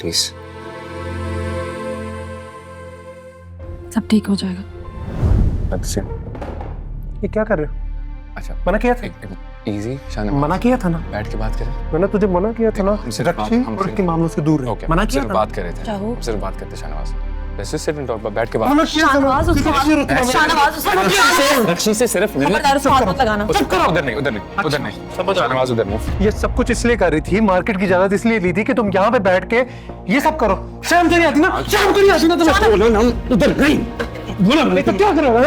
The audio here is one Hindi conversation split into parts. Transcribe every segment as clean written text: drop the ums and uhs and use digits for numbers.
प्लीज। सब ठीक हो जाएगा। अच्छा, ये क्या कर रहे हो? अच्छा मना किया था? इजी शान, मना किया था ना? बैठ के बात करें। मैंने तुझे मना किया था ना, हमसे रक्षी और इसके मामलों से दूर रहो। मना किया था? बात कर रहे थे, चाहो। सिर्फ बात करते Shahnawaz. Let's just sit and talk, बैठ के बात। शाहनवाज उसको रक्षी से सिर्फ खबरदार उसको हाथ मत लगाना। चुप करो। उधर नहीं, उधर नहीं, उधर नहीं। शाहनवाज उधर मूव। ये सब कुछ इसलिए कर रही थी, मार्केट की इजाजत इसलिए ली थी कि तुम यहाँ पे बैठ के ये सब करो। शर्म तो नहीं आती ना? शर्म तो नहीं आती ना तुम्हें? बोलो ना, उधर नहीं बोला मैंने तो क्या करोगे?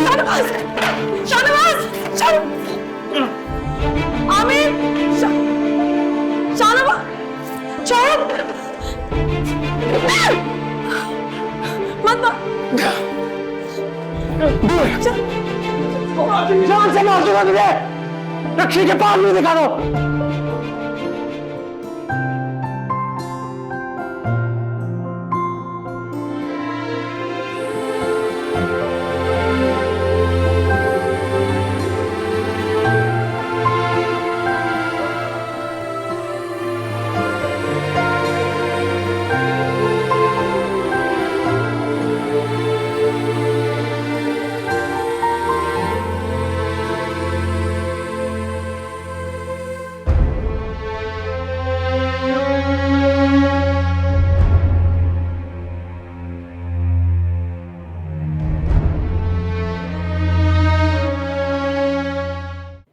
शाहनवाज, शाहनवाज, आमिर, शाहनवाज, चुप मत जान से मार दूंगा तुझे। रक्षी के पास नहीं दिखा दो।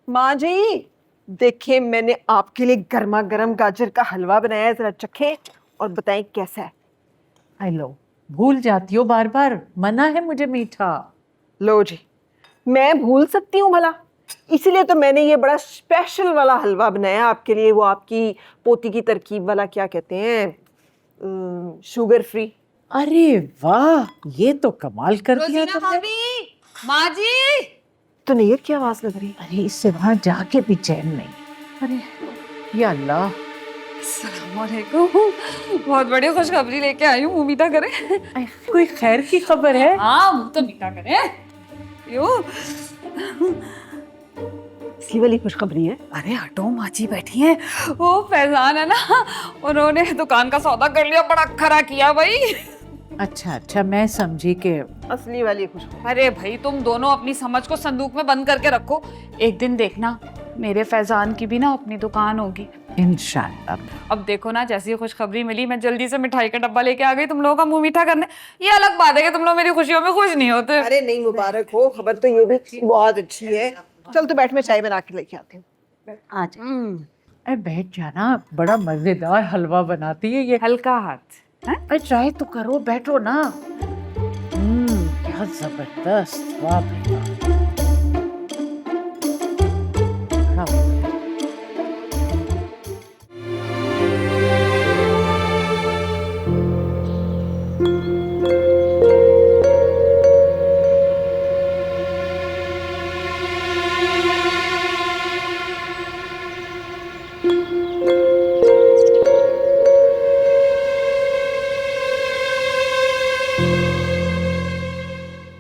माँ जी देखें, मैंने आपके लिए गर्मा गर्म गाजर का हलवा बनाया है, जरा चखें और बताएं कैसा है। आई लो, भूल जाती हो बार बार, मना है मुझे मीठा। लो जी, मैं भूल सकती हूँ भला? इसीलिए तो मैंने ये बड़ा स्पेशल वाला हलवा बनाया आपके लिए, वो आपकी पोती की तरकीब वाला, क्या कहते हैं, शुगर फ्री। अरे वाह, ये तो कमाल कर दिया तुमने। माँ जी, तो नैयर की आवाज लग रही है। अरे इससे वहां जाके भी चैन नहीं। अरे या अल्लाह, अस्सलामुअलैकुम। बहुत बड़ी खुशखबरी लेके आई हूँ, मीठा करें। कोई खैर की खबर है? हाँ, मुंह तो मीठा करें। यो, इसकी वाली खुशखबरी है। अरे हटो, माँ जी बैठी हैं। वो फैजान है ना, उन्होंने दुकान का सौदा कर लिया, बड़ा खरा किया भाई। अच्छा अच्छा, मैं समझी कि असली वाली खुशखबरी। अरे भाई, तुम दोनों अपनी समझ को संदूक में बंद करके रखो। एक दिन देखना, मेरे फैजान की भी ना अपनी दुकान होगी इंशाल्लाह। अब देखो ना, जैसी खुशखबरी मिली मैं जल्दी से मिठाई का डब्बा लेके आ गई तुम लोगों का मुंह मीठा करने। ये अलग बात है कि तुम लोग मेरी खुशियों में खुश नहीं होते। अरे नहीं, मुबारक हो, खबर तो ये भी बहुत अच्छी है। चल तो बैठ, मैं चाय बना के लेके आती हूँ। आज अरे बैठ जाना, बड़ा मजेदार हलवा बनाती है ये। हल्का हाथ है? अरे ट्राई तो करो, बैठो ना। क्या जबरदस्त, वाह भाई वाह।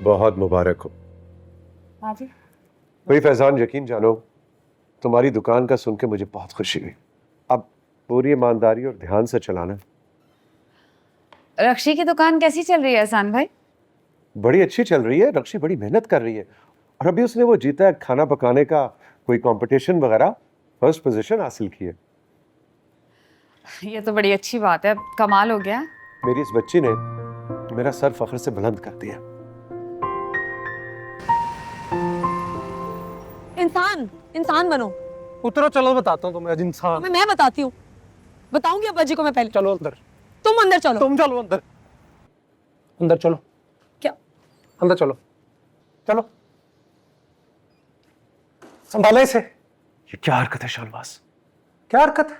बड़ा बहुत मुबारक हो। हाँ जी। भाई फैजान, यकीन जानो, तुम्हारी दुकान का सुन के मुझे बहुत खुशी हुई। अब पूरी ईमानदारी और ध्यान से चलाना। रक्षी की दुकान कैसी चल रही है एहसान भाई? बड़ी अच्छी चल रही है। रक्षी बड़ी मेहनत कर रही है और अभी उसने वो जीता है खाना पकाने का कोई कंपटीशन वगैरह, फर्स्ट पोजीशन हासिल की है। ये तो बड़ी अच्छी बात है, कमाल हो गया। मेरी इस बच्ची ने मेरा सर फख्र से बुलंद कर दिया। इंसान इंसान बनो। उतरो, चलो बताता हूँ तुम्हें आज इंसान। मैं बताती हूँ, बताऊंगी अब्बा जी को मैं पहले। चलो अंदर। तुम अंदर चलो। तुम चलो अंदर। अंदर चलो। क्या? अंदर चलो, चलो। संभाले इसे। ये क्या हरकत है शाहनवाज? क्या हरकत है?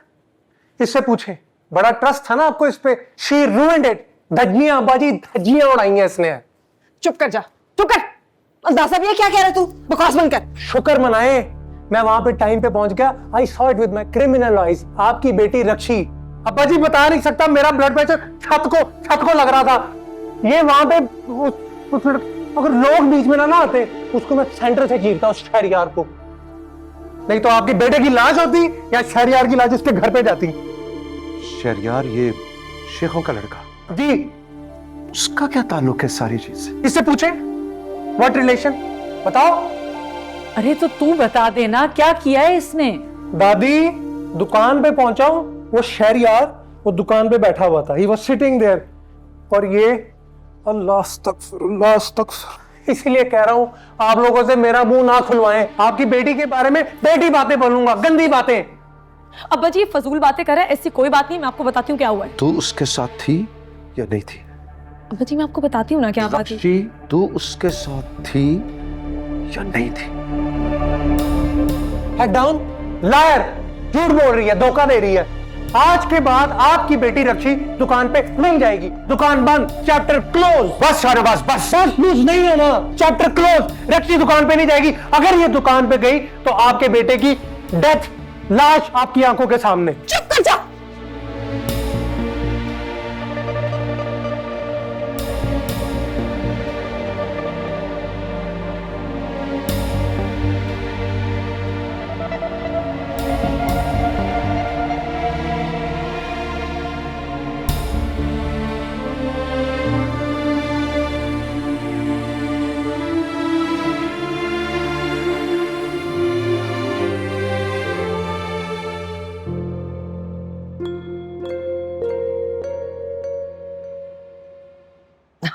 इससे पूछे, बड़ा ट्रस्ट था ना आपको इस पे। She ruined it. धज्जियां बाजी, धज्जियां उड़ाई हैं इसने। चुप कर जा, चुप कर। अंदाजा भी है क्या कह रहा तू? बकवास बंद कर। शुक्र मनाए, मैं वहां पे टाइम पे पहुंच गया। I saw it with my criminal eyes. आपकी बेटी रक्षी, अब्बा जी बता नहीं सकता, मेरा ब्लड प्रेशर छत को लग रहा था। ये वहां पे अगर लोग बीच में ना आते, उसको मैं सेंटर से चीरता उस शहरियार को। नहीं तो आपके बेटे की लाश होती या शहरियार की लाश उसके घर पे जाती। शहरयार, ये शेखों का लड़का, जी उसका क्या ताल्लुक है सारी चीज से? इससे पूछे व्हाट रिलेशन, बताओ। अरे तो तू बता देना क्या किया है इसने। दादी दुकान पे पहुंचा हूं, वो शहरयार वो दुकान पे बैठा हुआ था, ही वाज सिटिंग देयर, और ये अल्लाह अस्तगफिरुल्लाह, इसीलिए कह रहा हूं आप लोगों से मेरा मुंह ना खुलवाएं, आपकी बेटी के बारे में बेटी बातें बोलूंगा, गंदी बातें। अब्बा जी ये फजूल बातें कर रहे हैं, ऐसी कोई बात नहीं, मैं आपको बताती हूँ क्या हुआ है। तू उसके साथ थी या नहीं थी? अब्बा जी मैं आपको बताती हूँ ना क्या बात है। रक्षी, तू उसके साथ थी या नहीं थी? हेड डाउन, लायर, झूठ बोल रही है, धोखा दे रही है। आज के बाद आपकी बेटी रक्षी दुकान पे नहीं जाएगी, दुकान बंद, चैप्टर क्लोज। बस शाहनवाज बस, लूज नहीं होना, चैप्टर क्लोज। रक्षी दुकान पे नहीं जाएगी, अगर ये दुकान पे गई तो आपके बेटे की डेथ, लाश आपकी आंखों के सामने। चुप कर जा।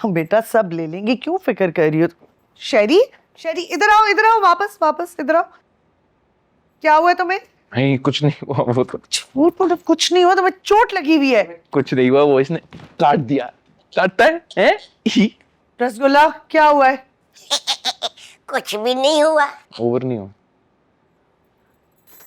बेटा सब ले लेंगे, क्यों फिक्र कर रही हो? शैरी, शैरी इधर आओ, वापस वापस इधर आओ। क्या हुआ तुम्हें? नहीं कुछ नहीं हुआ, वो तो झूठ बोलो, कुछ नहीं हुआ, तुम्हें चोट लगी हुई है। कुछ नहीं हुआ, वो इसने काट दिया। काटता है? रसगुल्ला क्या हुआ है? कुछ भी नहीं हुआ। ओवर नहीं हुआ।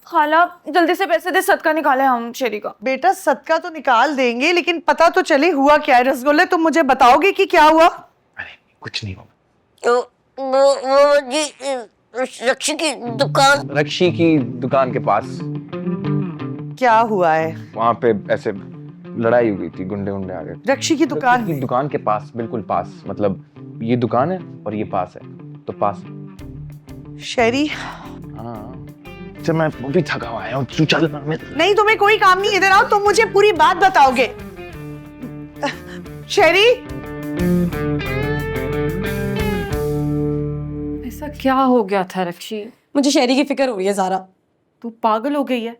खाला जल्दी से पैसे दे, सदका निकाले हम शेरी का। बेटा सदका तो निकाल देंगे, लेकिन पता तो चले हुआ क्या है। रसगुल्ले तुम मुझे बताओगे कि क्या हुआ? अरे कुछ नहीं हुआ। तो वो जी रक्षी की दुकान, रक्षी की दुकान के पास क्या हुआ है? वहां पे ऐसे लड़ाई हो गई थी, गुंडे आ गए। रक्षी की दुकान की दुकान के पास, बिल्कुल पास, मतलब ये दुकान है और ये पास है, तो पास। शैरी हाँ तो मैं भी थका हुआ आया हूँ, तू चल ना। मैं नहीं, तुम्हें कोई काम नहीं, इधर आओ, तुम मुझे पूरी बात बताओगे। शैरी ऐसा क्या हो गया था रक्षी? मुझे शेरी की फिक्र हो रही है ज़ारा। तू पागल हो गई है?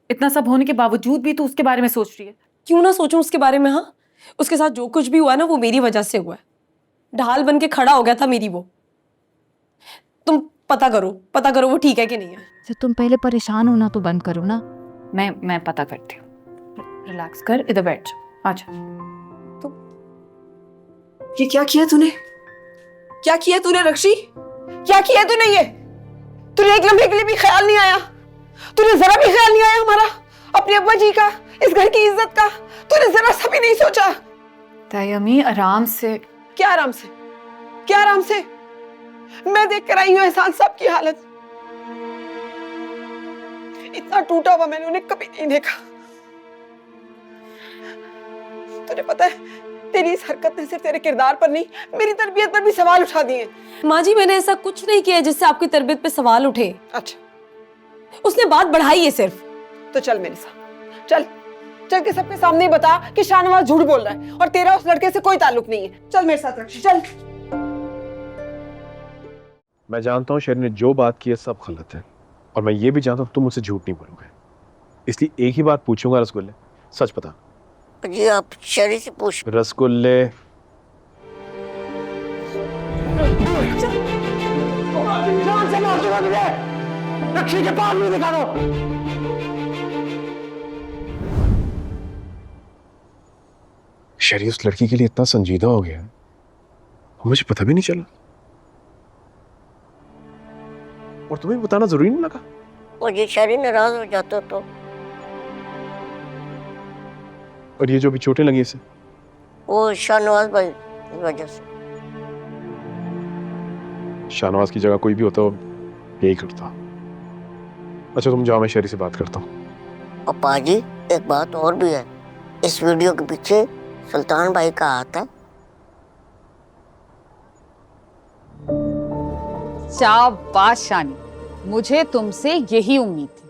इतना सब होने के बावजूद भी तू उसके बारे में सोच रही है? क्यों ना सोचूं उसके बारे में। हाँ, उसके साथ जो कुछ भी हुआ ना वो मेरी वजह से हुआ है। ढाल बन के खड़ा हो गया था मेरी वो। तुम पता करो वो ठीक है कि नहीं है। तो तुम पहले परेशान होना तो बंद करो ना। मैं पता करती हूँ। रिलैक्स कर, इधर बैठ जा, आजा। तो ये क्या किया तूने? क्या किया तूने रक्षी? क्या किया तूने ये? तूने एक लम्हे के लिए भी ख्याल नहीं आया? तूने जरा भी ख्याल नहीं आया हमारा, अपने अब्बा जी का, इस घर की इज्जत का? तूने जरा सा भी नहीं सोचा? तायमी आराम से। क्या आराम से? क्या आराम से? मैं देख कर आई हूँ एहसान साहब की हालत। इतना टूटा हुआ मैंने उन्हें कभी नहीं देखा। तुझे पता है तेरी इस हरकत ने सिर्फ तेरे किरदार पर नहीं, मेरी तरबियत पर भी सवाल उठा दिए। माँ जी मैंने ऐसा कुछ नहीं किया जिससे आपकी तरबियत पे सवाल उठे। अच्छा, उसने बात बढ़ाई है सिर्फ। तो चल मेरे साथ, चल के सबके सामने ही बता कि शाहनवाज झूठ बोल रहा है और तेरा उस लड़के से कोई ताल्लुक नहीं है। चल मेरे साथ रक्षी, चल। मैं जानता हूँ शेर ने जो बात की है सब गलत है, और मैं ये भी जानता हूँ तुम मुझसे झूठ नहीं बोलोगे, इसलिए एक ही बात पूछूंगा। रसगुल्ले सच बता। जी आप शरी से पूछ। रसगुल्ले रक्षी के पास नहीं दिखा दो। शरी उस लड़की के लिए इतना संजीदा हो गया, मुझे पता भी नहीं चला, और तुम्हें बताना जरूरी नहीं लगा। मुझे शरी नाराज हो जाता तो। और ये जो भी चोटें लगी इसे, वो शाहनवाज भाई की वजह से। शाहनवाज की जगह कोई भी होता वो यही करता। अच्छा तुम जाओ, मैं शरी से बात करता हूँ। पापा जी एक बात और भी है, इस वीडियो के पीछे सुल्तान भाई का हाथ है। शाबाश शानी, मुझे तुमसे यही उम्मीद थी।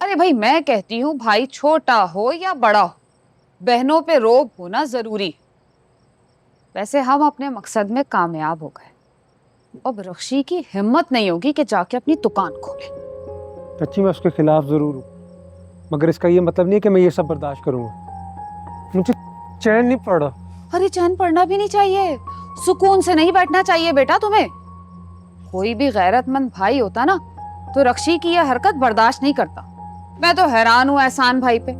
अरे भाई मैं कहती हूँ भाई छोटा हो या बड़ा हो, बहनों पे रोब होना जरूरी। वैसे हम अपने मकसद में कामयाब हो गए, अब रक्षी की हिम्मत नहीं होगी कि जाके अपनी दुकान खोले। सच्ची मैं उसके खिलाफ जरूर हूँ, मगर इसका ये मतलब नहीं है कि मैं ये सब बर्दाश्त करूंगा। मुझे चैन नहीं पड़ रहा। अरे चैन पड़ना भी नहीं चाहिए, सुकून से नहीं बैठना चाहिए बेटा तुम्हें। कोई भी गैरतमंद भाई होता ना तो रक्षी की यह हरकत बर्दाश्त नहीं करता। मैं तो हैरान हूँ एहसान भाई पे,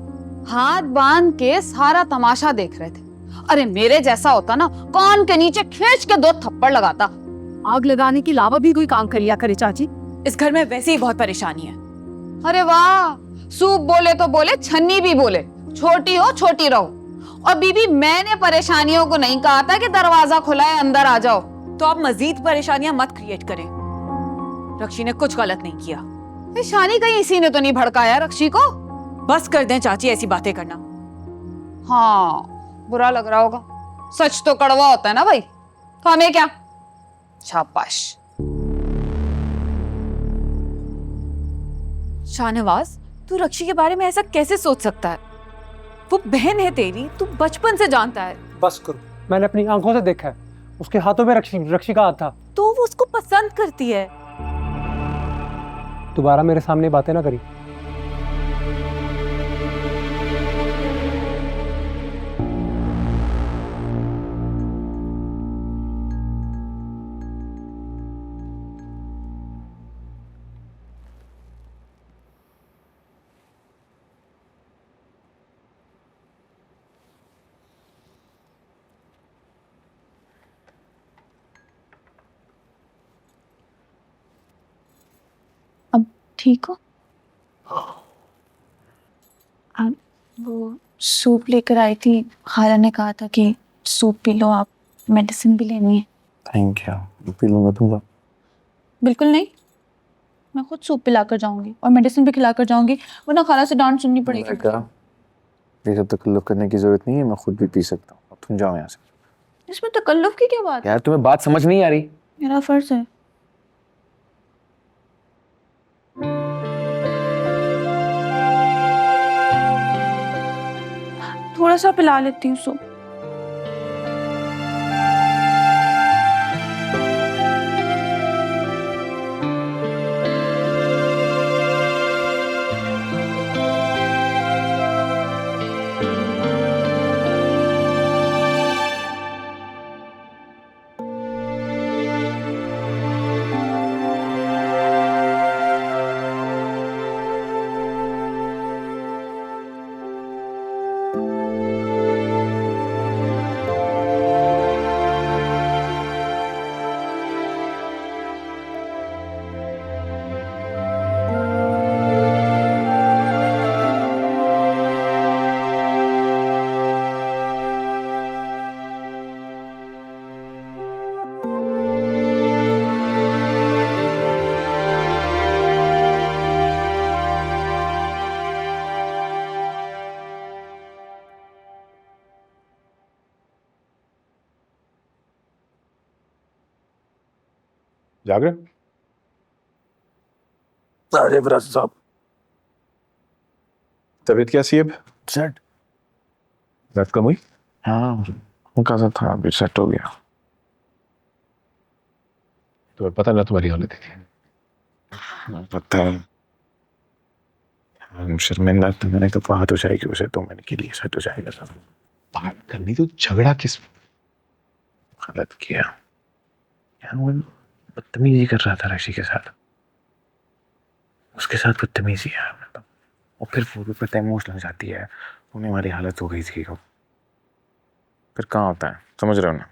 हाथ बांध के सारा तमाशा देख रहे थे। अरे मेरे जैसा होता ना कान के नीचे खींच के 2 थप्पड़ लगाता। आग लगाने के अलावा भी कोई काम कर लिया करे चाची। इस घर में वैसे ही बहुत परेशानी है। अरे वाह, सूप बोले तो बोले, छन्नी भी बोले, छोटी हो छोटी रहो। और बीबी मैंने परेशानियों को नहीं कहा था कि दरवाजा खुला है अंदर आ जाओ। तो आप मजीद परेशानियां मत क्रिएट करें। रक्षी ने कुछ गलत नहीं किया। शानी कहीं इसी ने तो नहीं भड़काया रक्षी को। बस कर दें चाची ऐसी बातें करना। हाँ बुरा लग रहा होगा, सच तो कड़वा होता है ना भाई, तो हमें क्या। शाबाश। शाहनवाज, तू रक्षी के बारे में ऐसा कैसे सोच सकता है? वो बहन है तेरी, तू बचपन से जानता है। बस करो, मैंने अपनी आंखों से देखा है, उसके हाथों में रक्षी का हाथ था। तो वो उसको पसंद करती है। दोबारा मेरे सामने बातें ना करी। ठीक हो? आप वो सूप लेकर आई थी, खाला ने कहा था कि सूप पी लो आप, मेडिसिन भी लेनी है। थैंक यू, पी लूंगा। तुम बिल्कुल नहीं, मैं खुद सूप पिलाकर जाऊंगी और मेडिसिन भी खिलाकर जाऊंगी, वरना खाला से डांट सुननी पड़ेगी। ये सब तकल्लुफ करने की जरूरत नहीं है, मैं खुद भी पी सकता हूँ। अब तुम जाओ यहाँ से। इसमें तकल्लुफ की क्या बात है? यार तुम्हें बात समझ नहीं आ रही? मेरा फर्ज है। थोड़ा सा पिला लेती हूँ सूप। जाग रहे? अरे विराज साहब, तबीयत कैसी है अब? सेट। दर्द कम हुई? हाँ हल्का सा था, अभी सेट हो गया। तुम्हें पता ना तुम्हारी हालत है। पता है, शर्मिंदा तो मैंने तो बात हो जाएगी उसे, तो मैंने के लिए सेट हो जाएगा सब। बात करनी तो झगड़ा किस गलत किया यार, वो बदतमीजी कर रहा था रक्षी के साथ, उसके साथ बदतमीजी है मतलब। और फिर वो भी पता इमोशनल जाती है, उन्हें हमारी हालत हो गई थी। फिर कहाँ होता है, समझ रहे हो ना?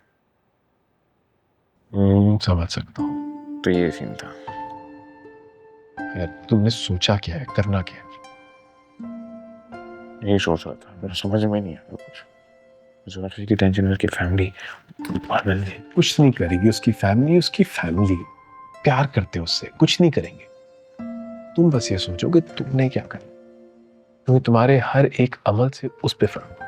समझ सकता हूँ। तो ये सीन था यार, तुमने सोचा क्या है, करना क्या है? यही सोच रहा था, मेरे समझ में नहीं आया कुछ। मुझे रक्षी की टेंशन है, उसकी फैमिली पागल है। कुछ नहीं करेगी उसकी फैमिली प्यार करते हैं उससे, कुछ नहीं करेंगे। तुम बस ये सोचो कि तुमने क्या करना, क्योंकि तुम्हारे हर एक अमल से उस पे फर्क पड़ता।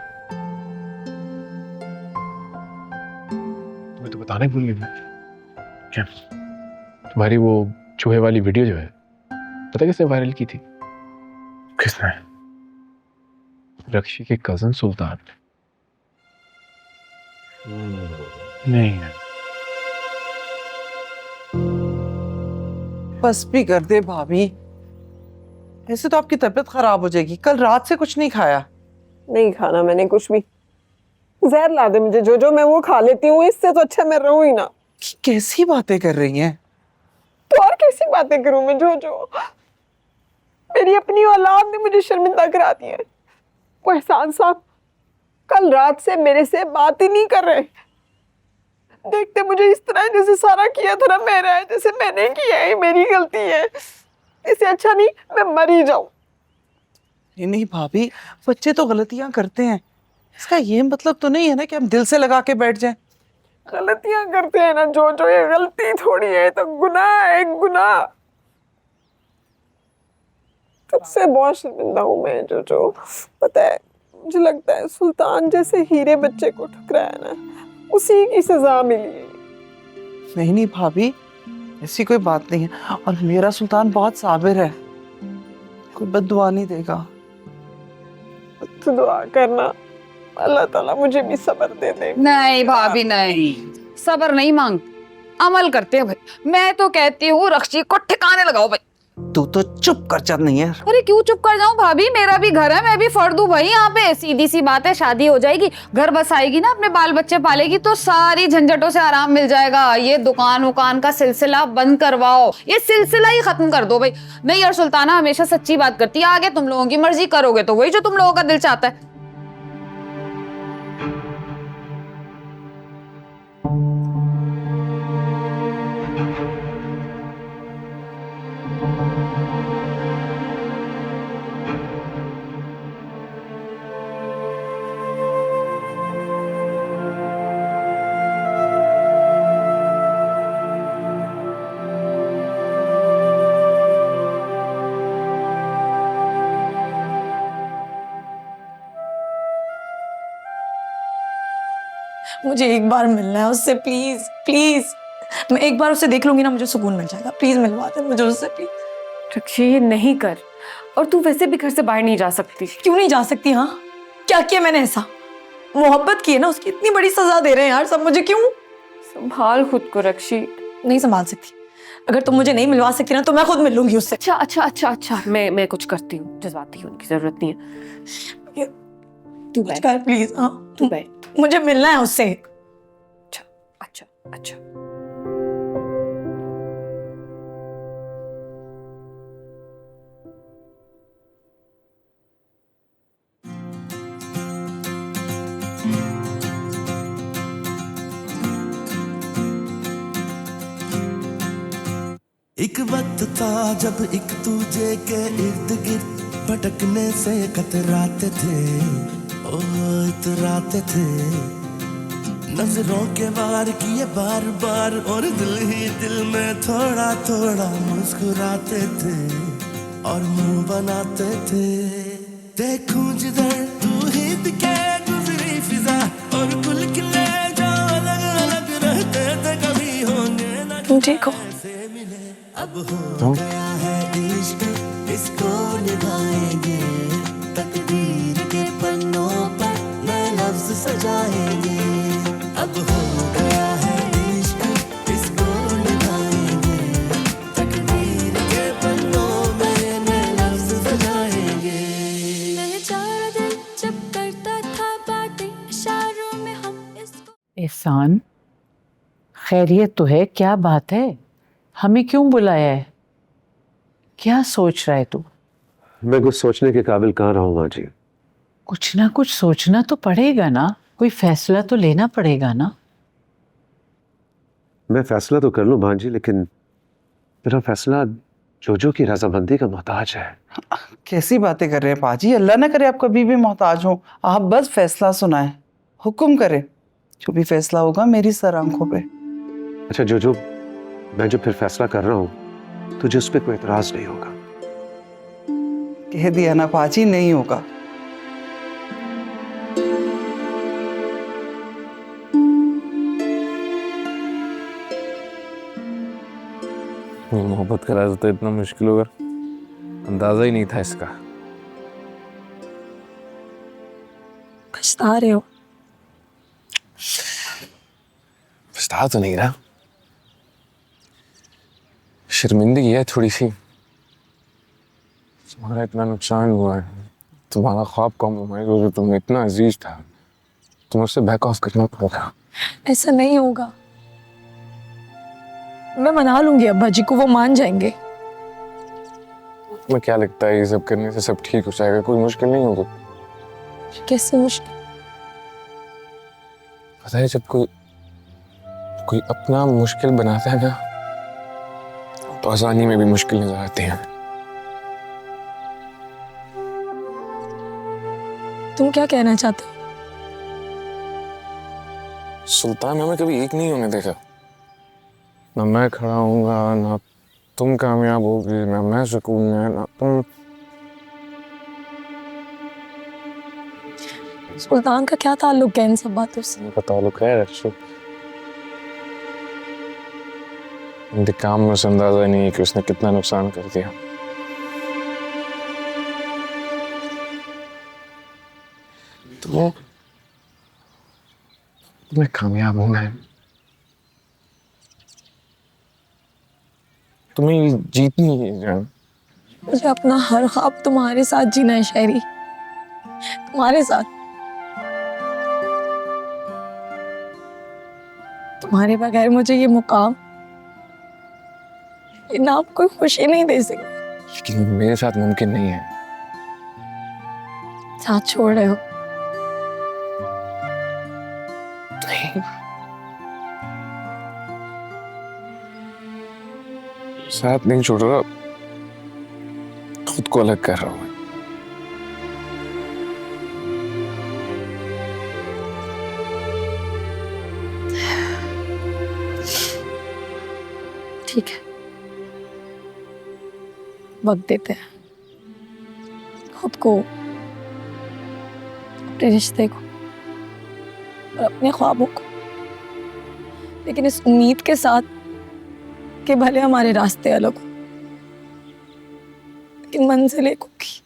तुम्हें तो बताने भूल गई मैं। क्या? तुम्हारी वो चूहे वाली वीडियो जो है, पता किसने वायरल की थी? किसने? रक्षी के कजन सुल्तान। नहीं है। बस भी कर दे भाभी, ऐसे तो आपकी तबीयत खराब हो जाएगी। कल रात से कुछ नहीं खाया। नहीं खाना मैंने कुछ भी। जहर ला दे मुझे जो मैं वो खा लेती हूँ, इससे तो अच्छा मैं रहूं ही ना। कैसी बातें कर रही हैं? तो और कैसी बातें करूं मैं जो मेरी अपनी औलाद ने मुझे शर्मिंदा करा दिया है। वो एहसान साहब कल रात से मेरे से बात ही नहीं कर रहे। देखते मुझे इस तरह जैसे सारा किया था ना मेरा है, जैसे मैंने किया है, मेरी गलती है। इससे अच्छा नहीं मैं मर ही जाऊं। नहीं भाभी, बच्चे तो गलतियां करते हैं, इसका ये मतलब तो नहीं है ना कि हम दिल से लगा के बैठ जाएं। गलतियां करते हैं ना जो ये गलती थोड़ी है, तो गुनाह है, गुनाह। तुझसे बहुत शर्मिंदा हूं मैं जो पता है। मुझे लगता है सुल्तान जैसे हीरे बच्चे को ठुकराया ना, उसी की सजा मिली है। नहीं भाभी, ऐसी कोई बात नहीं है, और मेरा सुल्तान बहुत साबिर है, कोई बद्दुआ नहीं देगा। तू दुआ करना अल्लाह ताला मुझे भी सब्र दे दे। नहीं भाभी नहीं, सब्र नहीं मांग, अमल करते हैं भाई। मैं तो कहती हूँ रक्षी को ठिकाने लगाओ भाई। तू तो चुप कर जा। नहीं है, अरे क्यों चुप कर जाऊं भाभी, मेरा भी घर है, मैं भी फर्द हूँ भाई यहाँ पे। सीधी सी बात है, शादी हो जाएगी, घर बस आएगी ना, अपने बाल बच्चे पालेगी, तो सारी झंझटों से आराम मिल जाएगा। ये दुकान वुकान का सिलसिला बंद करवाओ, ये सिलसिला ही खत्म कर दो भाई। नहीं यार, सुल्ताना हमेशा सच्ची बात करती है। आगे तुम लोगों की मर्जी, करोगे तो वही जो तुम लोगों का दिल चाहता है। मुझे एक बार मिलना है उससे, प्लीज प्लीज। मैं एक बार उसे देख लूंगी ना, मुझे सुकून मिल जाएगा। प्लीज मिलवा दे मुझे उससे, प्लीज। रक्षी ये नहीं कर, और तू वैसे भी घर से बाहर नहीं जा सकती। क्यों नहीं जा सकती? हाँ क्या किया मैंने ऐसा? मोहब्बत की है ना, उसकी इतनी बड़ी सजा दे रहे हैं यार सब मुझे, क्यों? संभाल खुद को रक्षी। नहीं संभाल सकती। अगर तुम मुझे नहीं मिलवा सकती ना, तो मैं खुद मिल लूंगी उससे। अच्छा अच्छा अच्छा अच्छा, मैं कुछ करती हूँ, जज्बाती होने की जरूरत नहीं है। तू कुछ कर प्लीज। हाँ तू बैठ, मुझे मिलना है उससे। अच्छा अच्छा अच्छा। एक वक्त था जब एक दूजे के इर्द गिर्द भटकने से कतराते थे, ओ इतराते थे। नजरों के वार किए बार बार और दिल ही दिल में थोड़ा थोड़ा मुस्कुराते थे और मुंह बनाते थे। देखूं जिधर तू ही दिखे गुजरी फिजा और कुल खिले जो अलग अलग रहते थे, कभी होंगे ना देखो अब हो गया है इश्क, इसको निभाएंगे। तकदीर के पन्नों पर नए लफ्ज सजाएंगे। अब हो गया है इश्क, इसको निभाएंगे। तकदीर के पन्नों में नए लफ्ज सजाएंगे। बेचारा दिल जब करता था बातें इशारों में हम इसको। एहसान, खैरियत तो है? क्या बात है, हमें क्यों बुलाया है? क्या सोच रहा है तू? मैं कुछ सोचने के काबिल कहाँ रहूँ माँ जी। कुछ ना कुछ सोचना तो पड़ेगा ना, कोई फैसला तो लेना पड़ेगा ना। मैं फैसला तो कर लूँ माँ जी, लेकिन मेरा फैसला जोजो की रजामंदी का मोहताज है। कैसी बातें कर रहे हैं पाजी? अल्लाह ना करे आप कभी भी मोहताज हो। आप बस फैसला सुनाएं, हुक्म करें, जो भी फैसला होगा मेरी सर आंखों पे। अच्छा जोजो, मैं जो फिर फैसला कर रहा हूँ तुझे उस पर कोई एतराज नहीं होगा? कह दिया ना पाजी, नहीं होगा। मोहब्बत का राज तो इतना मुश्किल होगा, अंदाजा ही नहीं था इसका। पछता रहे हो? पछता तो नहीं रहा, शर्मिंदगी है थोड़ी सी। तुम्हारा इतना नुकसान हुआ है, तुम्हारा ख्वाब कॉम्प्रोमाइज हो, जो तुम्हें इतना अजीज था, तुम उससे बैक ऑफ करना पड़ेगा। ऐसा नहीं होगा, मैं मना लूंगी अब्बा जी को, वो मान जाएंगे। तुम्हें क्या लगता है ये सब करने से सब ठीक हो जाएगा? कोई मुश्किल नहीं होगा। कैसे मुश्किल? पता है, जब कोई अपना मुश्किल बनाता है ना, तो आसानी में भी मुश्किल नजर आती है। तुम क्या कहना चाहते हो? सुल्तान हमें कभी एक नहीं होने देखा। ना मैं खड़ा हूँगा, ना तुम कामयाब होगी, ना मैं सुकून में, ना तुम। सुल्तान का क्या ताल्लुक है इन सब बातों से? उनका ताल्लुक है रक्षु। इंतकाम में उसे अंदाजा नहीं है कि उसने कितना नुकसान कर दिया। तुम्हें कामयाब होना है, तुम्हें जीतनी है जान। मुझे अपना हर ख्वाब तुम्हारे साथ जीना है शायरी, तुम्हारे साथ। तुम्हारे बगैर मुझे ये मुकाम, ये नाम कोई खुशी नहीं दे सकती। लेकिन मेरे साथ मुमकिन नहीं है। साथ छोड़ रहे हो? नहीं, साथ नहीं छोड़ रहा, खुद को अलग कर रहा हूं। ठीक है, वक्त देते हैं खुद को, अपने रिश्ते को और अपने ख्वाबों को, लेकिन इस उम्मीद के साथ कि भले हमारे रास्ते अलग हो, लेकिन मंजिल एक होगी।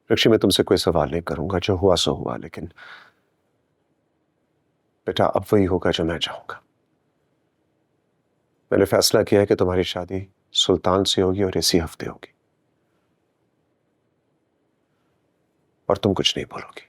रक्षी, मैं तुमसे कोई सवाल नहीं करूंगा, जो हुआ सो हुआ, लेकिन बेटा अब वही होगा जो मैं चाहूंगा। मैंने फैसला किया है कि तुम्हारी शादी सुल्तान से होगी और इसी हफ्ते होगी, और तुम कुछ नहीं बोलोगी।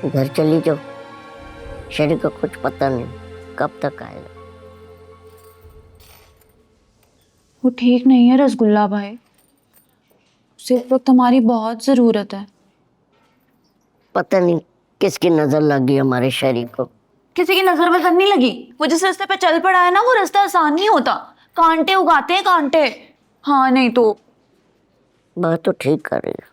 घर चली जाओ, शरीर का कुछ पता नहीं कब तक आएगा। वो ठीक नहीं है रसगुल्ला भाई, उसे इस वक्त हमारी बहुत जरूरत है। पता नहीं किसकी नजर लग गई हमारे शरीर को। किसी की नजर वजर नहीं लगी, वो जिस रास्ते पे चल पड़ा है ना, वो रास्ता आसान नहीं होता, कांटे उगाते हैं कांटे। हाँ नहीं तो। बात तो ठीक कर रही है।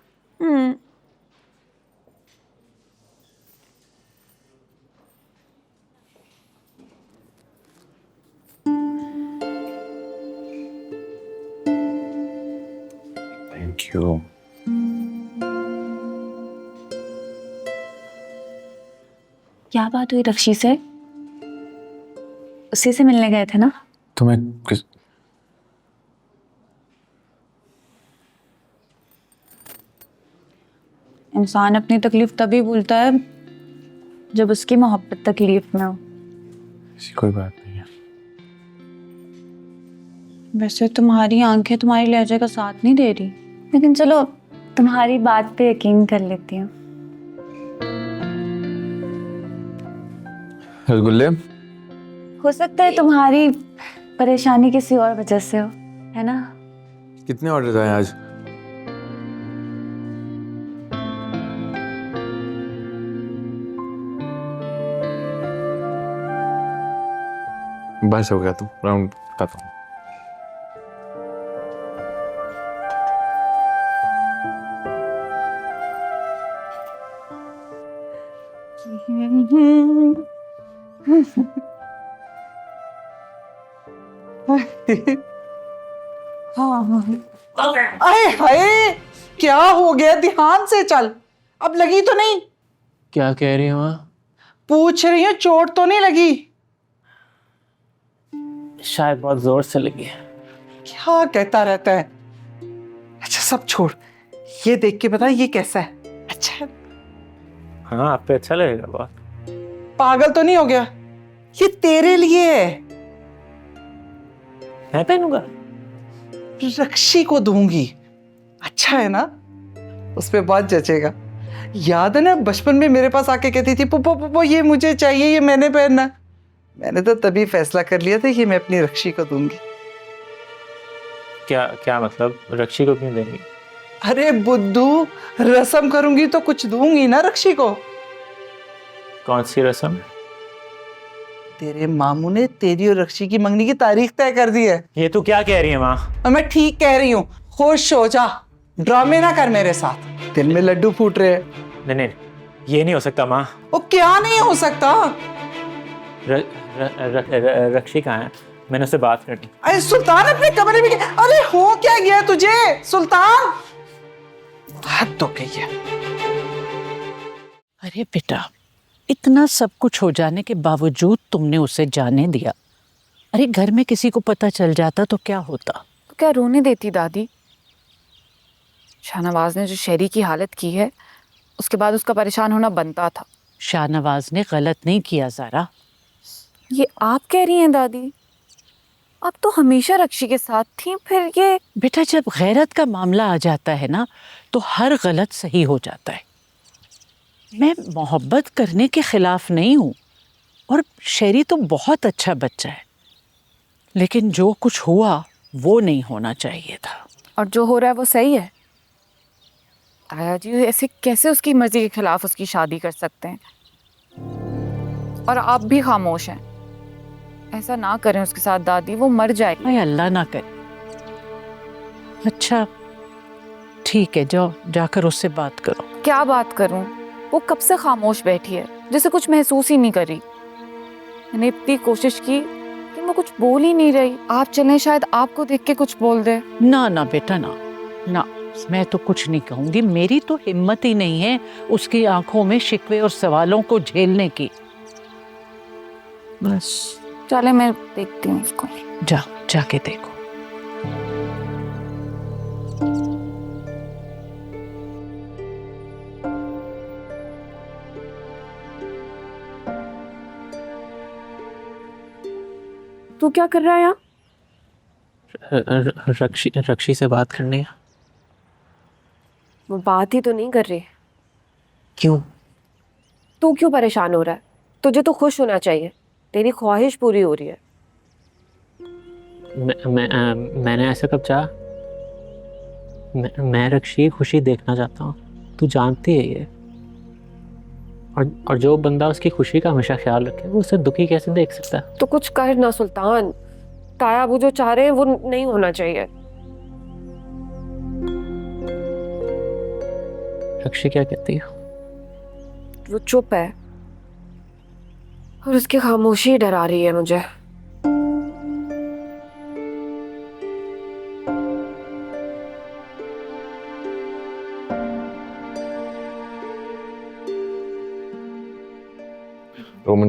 क्यों? क्या बात हुई रक्षी से? उसी से मिलने गए थे ना? तुम्हें किस इंसान अपनी तकलीफ तभी भूलता है जब उसकी मोहब्बत तकलीफ में हो। ऐसी कोई बात नहीं है। वैसे तुम्हारी आंखें तुम्हारी लहजे का साथ नहीं दे रही, लेकिन चलो तुम्हारी बात पे यकीन कर लेती हूँ। रसगुल्ले? हो सकता है तुम्हारी परेशानी किसी और वजह से हो, है ना? कितने ऑर्डर आए आज? बस हो गया, तुम राउंड बताता हूँ। अरे हाय, क्या हो गया? ध्यान से चल। अब लगी तो नहीं? क्या कह रही हो? पूछ रही हूँ, चोट तो नहीं लगी? शायद बहुत जोर से लगी है। क्या कहता रहता है? अच्छा सब छोड़, ये देख के बता ये कैसा है? अच्छा है? हाँ, आप पे अच्छा लगेगा बहुत। पागल तो नहीं हो गया? ये तेरे लिए है। मैं पहनूंगा? रक्षी को दूंगी। अच्छा है ना? उस पे बहुत जचेगा। याद है ना बचपन में मेरे पास आके कहती थी पुप्पो पुप्पो ये मुझे चाहिए, ये मैंने पहनना। मैंने तो तभी फैसला कर लिया था कि मैं अपनी रक्षी को दूंगी। क्या क्या मतलब? रक्षी को क्यों देंगी? अरे बुद्धू, रस्म करूंगी तो कुछ दूंगी ना रक्षी को। कौन सी रस्म? तेरे मामू ने तेरी और रक्षी की मंगनी की तारीख तय कर दी है। ये तू क्या कह रही है माँ? और मैं ठीक कह रही हूँ। खुश हो जा, ड्रामे ना कर मेरे साथ। दिल में लड्डू फूट रहे हैं। नहीं नहीं, ये नहीं हो सकता माँ। वो क्या नहीं हो सकता? रक्षी कहाँ है? मैंने उससे बात करनी। अरे सुल्तान अपने कमरे में गया। अरे हो क्या गया तुझे सुल्तान? हद तो गई है। अरे बेटा, इतना सब कुछ हो जाने के बावजूद तुमने उसे जाने दिया। अरे घर में किसी को पता चल जाता तो क्या होता? तो क्या रोने देती दादी? शाहनवाज ने जो शहरी की हालत की है, उसके बाद उसका परेशान होना बनता था। शाहनवाज ने गलत नहीं किया ज़ारा। ये आप कह रही हैं दादी? आप तो हमेशा रक्षी के साथ थी, फिर ये? बेटा, जब गैरत का मामला आ जाता है ना तो हर गलत सही हो जाता है। मैं मोहब्बत करने के खिलाफ नहीं हूँ, और शेरी तो बहुत अच्छा बच्चा है, लेकिन जो कुछ हुआ वो नहीं होना चाहिए था। और जो हो रहा है वो सही है? ताया जी ऐसे कैसे उसकी मर्जी के खिलाफ उसकी शादी कर सकते हैं? और आप भी खामोश हैं। ऐसा ना करें उसके साथ दादी, वो मर जाएगी। अरे अल्लाह ना करे। अच्छा ठीक है, जाओ जाकर उससे बात करो। क्या बात करूं? वो कब से खामोश बैठी है, जैसे कुछ महसूस ही नहीं कर रही। मैंने इतनी कोशिश की कि मैं कुछ बोल ही नहीं रही। आप चलें, शायद आपको देख के कुछ बोल दे। ना ना बेटा, ना ना, मैं तो कुछ नहीं कहूंगी। मेरी तो हिम्मत ही नहीं है उसकी आंखों में शिकवे और सवालों को झेलने की। बस चले, मैं देखती हूँ उसको। जाओ, जाके देखो। तू क्या कर रहा है यहाँ? रक्षी से बात करनी है। वो बात ही तो नहीं कर रही। क्यों? तू क्यों परेशान हो रहा है? तुझे तो खुश होना चाहिए, तेरी ख्वाहिश पूरी हो रही है। मैंने ऐसा कब चाहा? मैं रक्षी खुशी देखना चाहता हूँ, तू जानती है ये। और जो बंदा उसकी खुशी का हमेशा ख्याल रखे, वो उसे दुखी कैसे देख सकता है? तो कुछ कर ना सुल्तान। ताया वो जो चाह रहे हैं वो नहीं होना चाहिए। रक्षी क्या कहती है? वो चुप है, और उसकी खामोशी डरा रही है मुझे।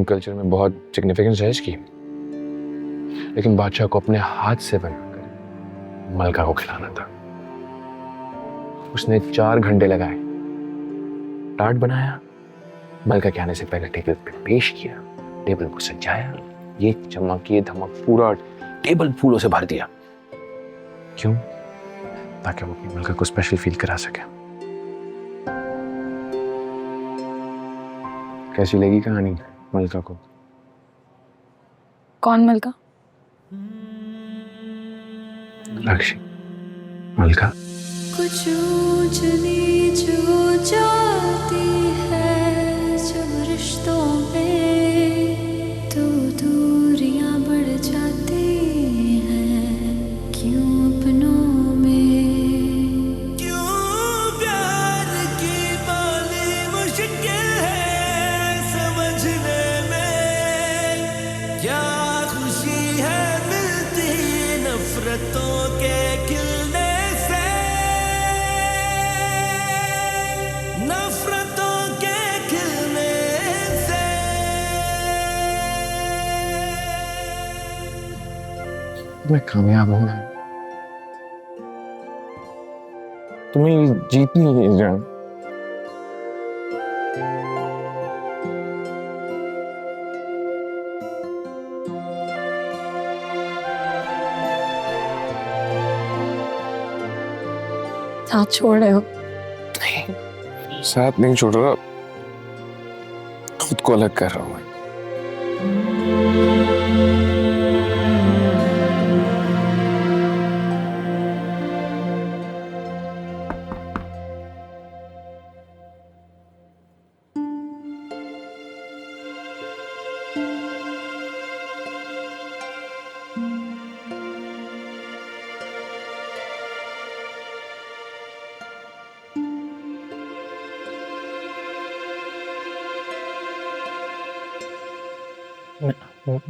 मुस्लिम कल्चर में बहुत सिग्निफिकेंस है इसकी, लेकिन बादशाह को अपने हाथ से बनाकर मलका को खिलाना था। उसने 4 घंटे लगाए, टाट बनाया, मलका के आने से पहले टेबल पे पेश किया, टेबल को सजाया, ये चमक ये धमक, पूरा टेबल फूलों से भर दिया। क्यों? ताकि वो अपनी मलका को स्पेशल फील करा सके। कैसी लगी कहानी मलका को? कौन मलका? रक्षी। मलका कुछ ऊंच नीच हो जाती है जब रिश्तों में, तो दूरियां बढ़ जाती हैं क्यों अपनों में। क्यों प्यार की बाली मुश्किल है समझने में, क्या खुशी है मिलती नफरतों के खिलने से, नफरतों के खिलने से। मैं कामयाब होगा, तुम्हें जीतनी है जान। साथ छोड़ रहे हो? साथ नहीं छोड़ रहा, खुद को अलग कर रहा हूं मैं।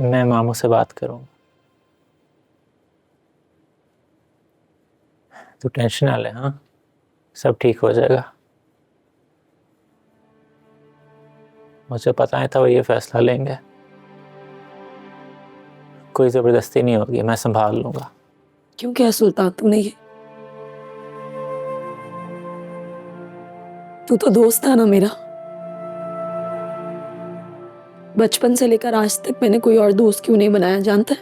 मैं मामू से बात करूँ। तू टेंशन ना ले, हाँ, सब ठीक हो जाएगा। मुझे पता नहीं था वो ये फैसला लेंगे। कोई जबरदस्ती नहीं होगी, मैं संभाल लूंगा। क्यों क्या सुल्तान तूने ये? तू तो दोस्त था ना मेरा। बचपन से लेकर आज तक मैंने कोई और दोस्त क्यों नहीं बनाया जानता है?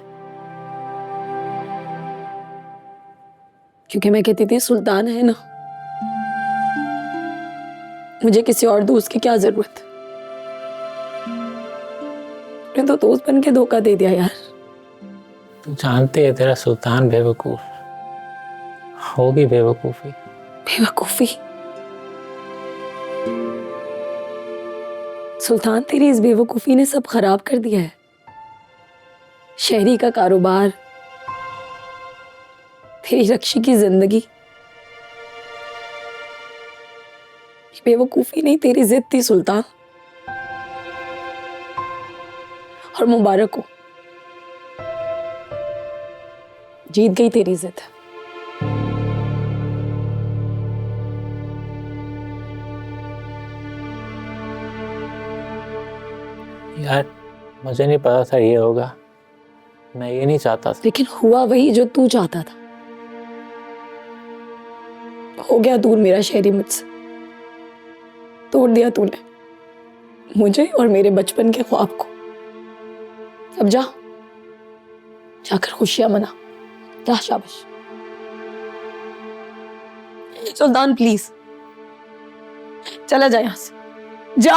क्योंकि मैं कहती थी सुल्तान है ना, मुझे किसी और दोस्त की क्या जरूरत है। तूने तो दोस्त बन के धोखा दे दिया यार। तू जानती है तेरा सुल्तान बेवकूफ होगी। बेवकूफी बेवकूफी? सुल्तान तेरी इस बेवकूफी ने सब खराब कर दिया है। शहरी का कारोबार, तेरी रक्षी की जिंदगी। ये बेवकूफी नहीं तेरी जिद थी सुल्तान। और मुबारक हो, जीत गई तेरी जिद। यार मुझे नहीं पता था ये होगा, मैं ये नहीं चाहता था। लेकिन हुआ वही जो तू चाहता था। हो गया दूर मेरा शहरी मुझसे, तोड़ दिया तूने मुझे और मेरे बचपन के ख्वाब को। अब जा, जाकर खुशियां मना। जा, शाबाश। सुल्तान प्लीज चला जा यहां से, जा।